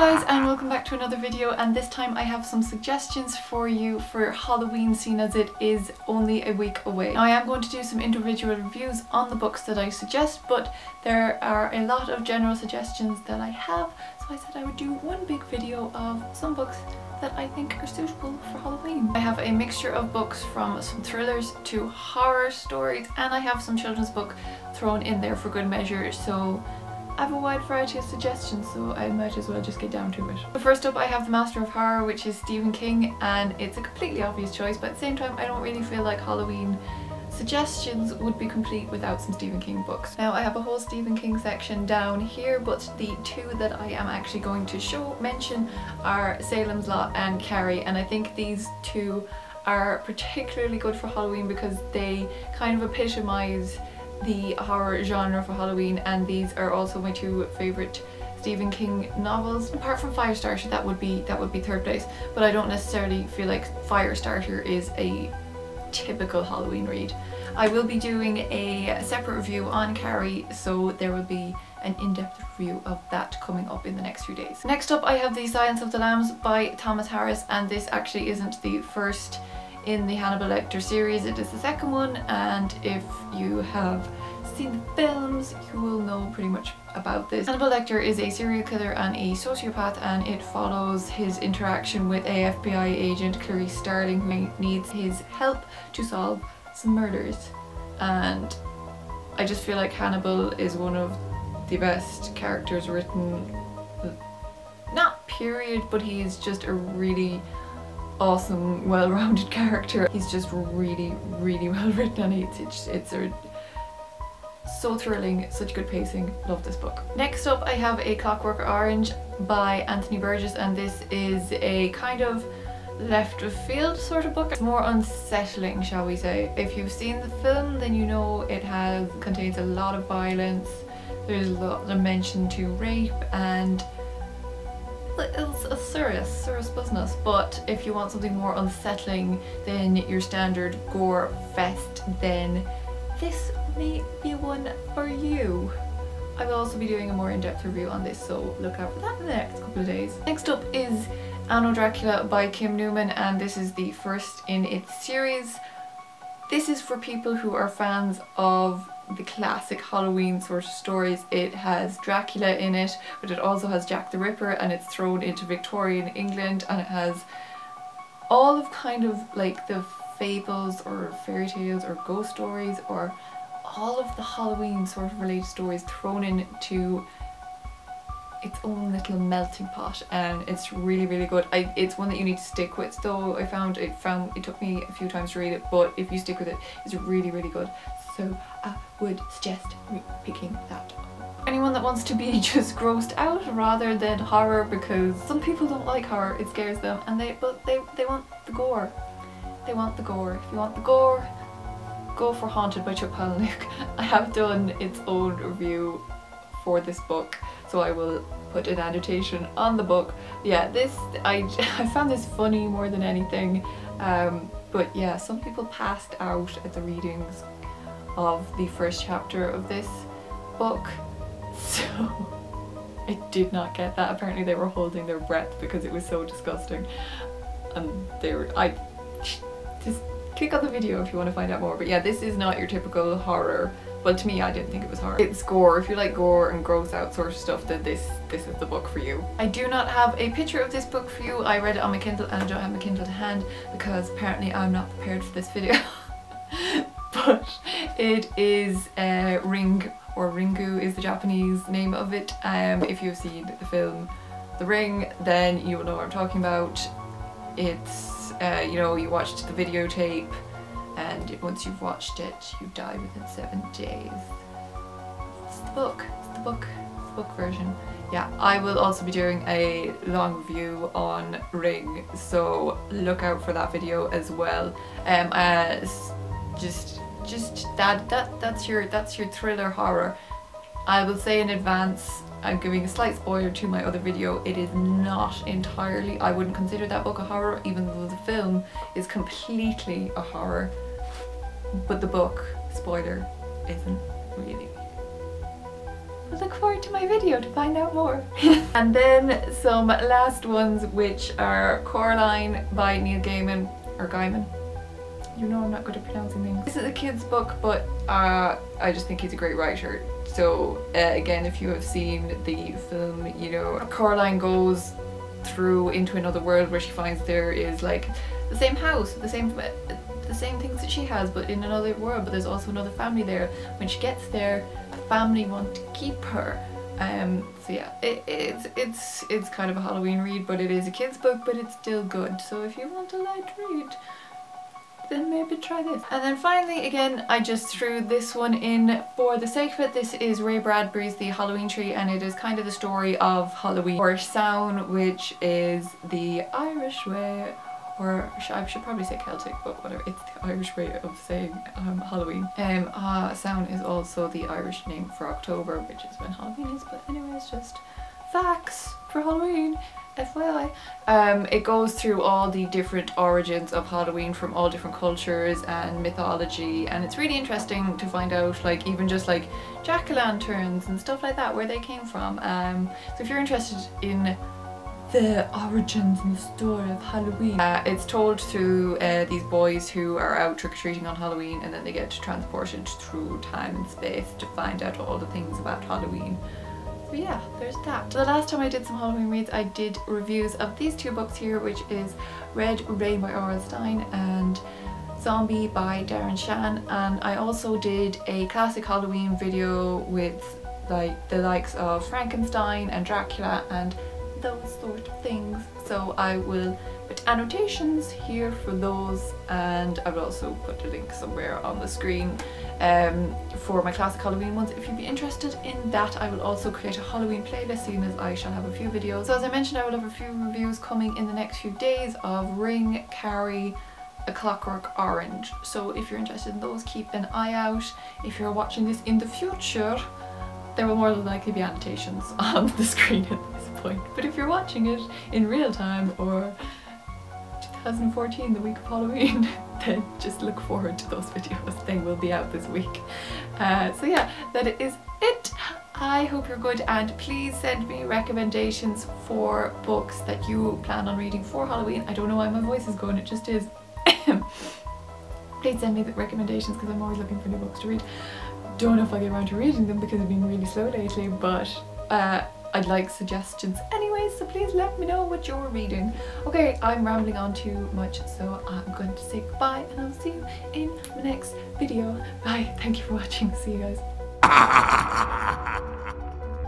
guys, and welcome back to another video, and this time I have some suggestions for you for Halloween, seeing as it is only a week away. Now I am going to do some individual reviews on the books that I suggest, but there are a lot of general suggestions that I have, so I said I would do one big video of some books that I think are suitable for Halloween. I have a mixture of books from some thrillers to horror stories, and I have some children's book thrown in there for good measure, so I have a wide variety of suggestions, so I might as well just get down to it. But first up I have The Master of Horror, which is Stephen King, and it's a completely obvious choice, but at the same time I don't really feel like Halloween suggestions would be complete without some Stephen King books. Now I have a whole Stephen King section down here, but the two that I am actually going to mention are Salem's Lot and Carrie, and I think these two are particularly good for Halloween because they kind of epitomise the horror genre for Halloween, and these are also my two favourite Stephen King novels. Apart from Firestarter, that would be third place, but I don't necessarily feel like Firestarter is a typical Halloween read. I will be doing a separate review on Carrie, so there will be an in-depth review of that coming up in the next few days. Next up I have The Silence of the Lambs by Thomas Harris, and this actually isn't the first in the Hannibal Lecter series, it is the second one, and if you have seen the films you will know pretty much about this. Hannibal Lecter is a serial killer and a sociopath, and it follows his interaction with a FBI agent, Clarice Starling, who needs his help to solve some murders. And I just feel like Hannibal is one of the best characters written, not period, but he is just a really awesome, well-rounded character. He's just really well written, and it's so thrilling, such good pacing. Love this book. Next up I have A Clockwork Orange by Anthony Burgess, and this is a kind of left of field sort of book. It's more unsettling, shall we say. If you've seen the film then you know it contains a lot of violence, there's a lot of mention to rape, and it's a serious business. But if you want something more unsettling than your standard gore fest, then this may be one for you. I will also be doing a more in-depth review on this, so look out for that in the next couple of days. Next up is Anno Dracula by Kim Newman, and this is the first in its series. This is for people who are fans of the classic Halloween sort of stories. It has Dracula in it, but it also has Jack the Ripper, and it's thrown into Victorian England, and it has all of kind of like the fables or fairy tales or ghost stories or all of the Halloween sort of related stories thrown into its own little melting pot, and it's really good. It's one that you need to stick with though. I found it took me a few times to read it, but if you stick with it, it's really good. So I would suggest picking that up. Anyone that wants to be just grossed out rather than horror, because some people don't like horror, it scares them, and they want the gore. They want the gore. If you want the gore, go for Haunted by Chuck Palahniuk. I have done its own review for this book, so I will put an annotation on the book. Yeah, I found this funny more than anything, but yeah, some people passed out at the readings of the first chapter of this book, so I did not get that. Apparently they were holding their breath because it was so disgusting, and just click on the video if you want to find out more. But yeah, this is not your typical horror. Well, to me, I didn't think it was horror. It's gore. If you like gore and gross out sort of stuff, then this is the book for you. I do not have a picture of this book for you. I read it on my Kindle, and I don't have my Kindle to hand because apparently I'm not prepared for this video. But it is Ring, or Ringu is the Japanese name of it. If you've seen the film The Ring, then you will know what I'm talking about. It's you know, you watched the videotape, and once you've watched it you die within 7 days. It's the book version. Yeah, I will also be doing a long review on Ring, so look out for that video as well. That's your thriller horror. I will say in advance, I'm giving a slight spoiler to my other video, it is not entirely, I wouldn't consider that book a horror, even though the film is completely a horror, but the book, spoiler, isn't really. But look forward to my video to find out more. And then some last ones, which are Coraline by Neil Gaiman, or Gaiman. You know I'm not good at pronouncing things. This is a kid's book, but I just think he's a great writer. So again, if you have seen the film, you know, Coraline goes through into another world where she finds there is like the same house, the same things that she has, but in another world, but there's also another family there. When she gets there, the family want to keep her. So yeah, it's kind of a Halloween read, but it is a kid's book, but it's still good. So if you want a light read, then maybe try this. And then finally, again, I just threw this one in for the sake of it. This is Ray Bradbury's The Halloween Tree, and it is kind of the story of Halloween, or Samhain, which is the Irish way, or I should probably say Celtic, but whatever, it's the Irish way of saying Halloween. Samhain is also the Irish name for October, which is when Halloween is, but anyways, just facts for Halloween. FYI. It goes through all the different origins of Halloween from all different cultures and mythology, and it's really interesting to find out, like, even just like jack-o'-lanterns and stuff like that, where they came from. So if you're interested in the origins and the story of Halloween, it's told through these boys who are out trick-or-treating on Halloween, and then they get transported through time and space to find out all the things about Halloween. So yeah, there's that. The last time I did some Halloween reads, I did reviews of these two books here, which is Red Rain by R.L. Stine and Zombie by Darren Shan, and I also did a classic Halloween video with like the likes of Frankenstein and Dracula and those sort of things. So I will put annotations here for those, and I will also put a link somewhere on the screen for my classic Halloween ones. If you'd be interested in that, I will also create a Halloween playlist, seeing as I shall have a few videos. So as I mentioned, I will have a few reviews coming in the next few days of Ring, Carrie, A Clockwork Orange. So if you're interested in those, keep an eye out. If you're watching this in the future, there will more than likely be annotations on the screen at this point. But if you're watching it in real time, or 2014, the week of Halloween, then just look forward to those videos. They will be out this week. So yeah, that is it. I hope you're good, and please send me recommendations for books that you plan on reading for Halloween. I don't know why my voice is going, it just is. Please send me the recommendations, because I'm always looking for new books to read. Don't know if I'll get around to reading them because I've been really slow lately, but I'd like suggestions anyway, so please let me know what you're reading. Okay, I'm rambling on too much, so I'm going to say goodbye, and I'll see you in the next video. Bye, thank you for watching, see you guys.